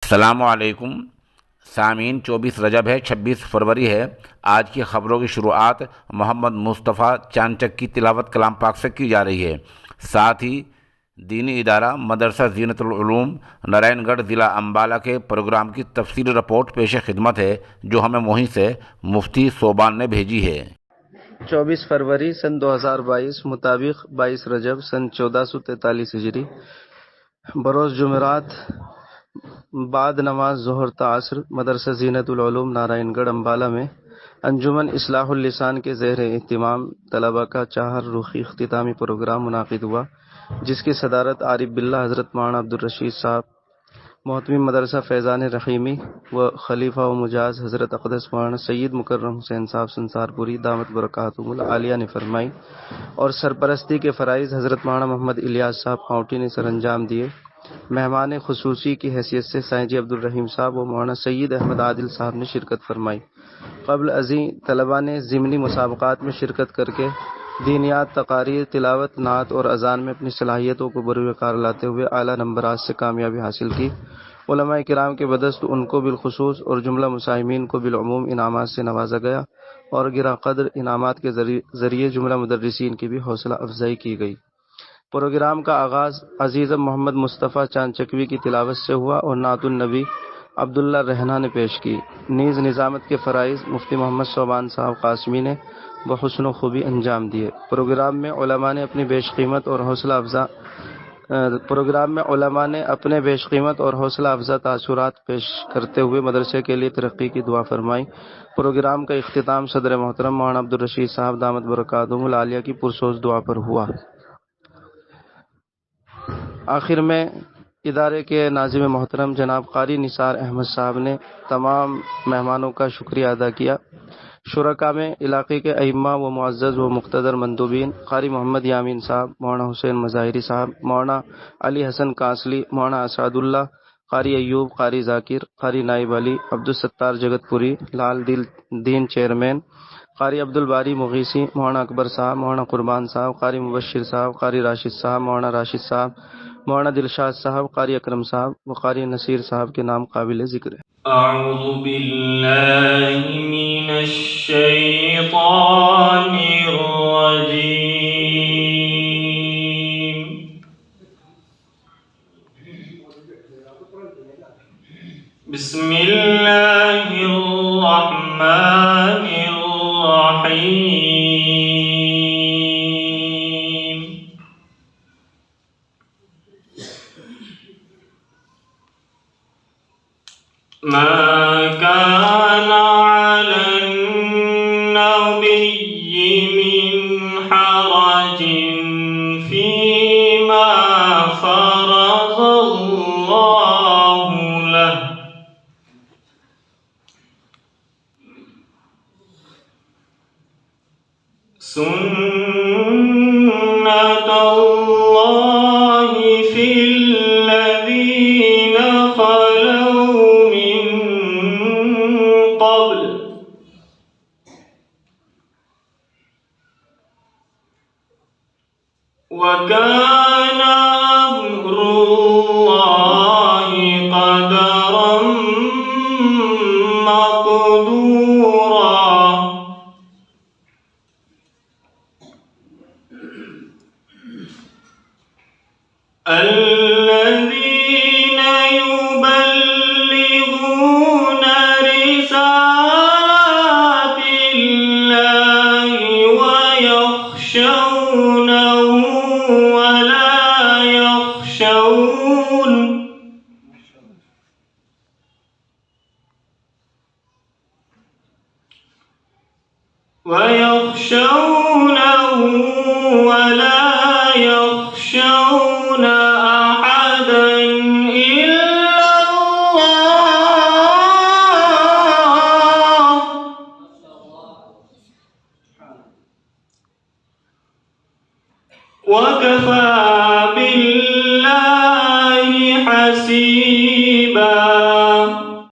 السلام علیکم سامعین، 24 رجب ہے، 26 فروری ہے۔ آج کی خبروں کی شروعات محمد مصطفیٰ چانچک کی تلاوت کلام پاک سے کی جا رہی ہے۔ ساتھ ہی دینی ادارہ مدرسہ زینت العلوم نارائن گڑھ ضلع امبالہ کے پروگرام کی تفصیلی رپورٹ پیش خدمت ہے، جو ہمیں موہی سے مفتی صوبان نے بھیجی ہے۔ 24 فروری سن 2022 مطابق 22 رجب سن 1443 ہجری، بروز جمعرات، بعد نماز ظہر تا عصر مدرسہ زینت العلوم نارائن گڑھ امبالہ میں انجمن اصلاح اللسان کے زیر اہتمام طلباء کا 4 رخی اختتامی پروگرام منعقد ہوا، جس کی صدارت عارف باللہ حضرت مولانا عبدالرشید صاحب، محتمم مدرسہ فیضان رحیمی و خلیفہ و مجاز حضرت اقدس مولانا سید مکرم حسین صاحب سنسارپوری دامت برکاتہم العالیہ نے فرمائی، اور سرپرستی کے فرائض حضرت مولانا محمد الیاس صاحب کاؤنٹی نے سر انجام دیے۔ مہمان خصوصی کی حیثیت سے سائیں عبدالرحیم صاحب و مولانا سید احمد عادل صاحب نے شرکت فرمائی۔ قبل ازیں طلباء نے ضمنی مسابقات میں شرکت کر کے دینیات، تقاریر، تلاوت، نعت اور اذان میں اپنی صلاحیتوں کو بروئے کار لاتے ہوئے اعلیٰ نمبرات سے کامیابی حاصل کی۔ علماء کرام کے بدست ان کو بالخصوص اور جملہ مساہمین کو بالعموم انعامات سے نوازا گیا، اور گراں قدر انعامات کے ذریعے جملہ مدرسین کی بھی حوصلہ افزائی کی گئی۔ پروگرام کا آغاز عزیزم محمد مصطفیٰ چانچکوی کی تلاوت سے ہوا اور نعت النبی عبداللہ رہنا نے پیش کی۔ نیز نظامت کے فرائض مفتی محمد صوبان صاحب قاسمی نے بحسن و خوبی انجام دیے۔ پروگرام میں علماء نے اپنے بیش قیمت اور حوصلہ افزا تاثرات پیش کرتے ہوئے مدرسے کے لیے ترقی کی دعا فرمائی۔ پروگرام کا اختتام صدر محترم مولانا عبدالرشید صاحب دامت برکاتہم العالیہ کی پرسوز دعا پر ہوا۔ آخر میں ادارے کے ناظم محترم جناب قاری نثار احمد صاحب نے تمام مہمانوں کا شکریہ ادا کیا۔ شرکاء میں علاقے کے ائمہ و معزز و مقتدر مندوبین، قاری محمد یامین صاحب، مولانا حسین مظاہری صاحب، مولانا علی حسن کانسلی، مولانا اسعد اللہ، قاری ایوب، قاری ذاکر، قاری نائب علی، عبدالستار جگت پوری، لال دین چیئرمین، قاری عبدالباری مغیثی، مولانا اکبر صاحب، مولانا قربان صاحب، قاری مبشر صاحب، قاری راشد صاحب، مولانا راشد صاحب، مولانا دلشاد صاحب، قاری اکرم صاحب و قاری نصیر صاحب کے نام قابل ذکر ہے۔ اعوذ باللہ من الشیطان الرجیم، بسم اللہ الرحمن الرحیم، ما كان على النبي من حرج فيما فرض الله له، سنة الله في الذين خلوا من قبل، وكان أمر الله قدرا مقدورا، الذين يبلغون رسالات الله ويخشونه ولا يخشون أحدا إلا الله، وكفى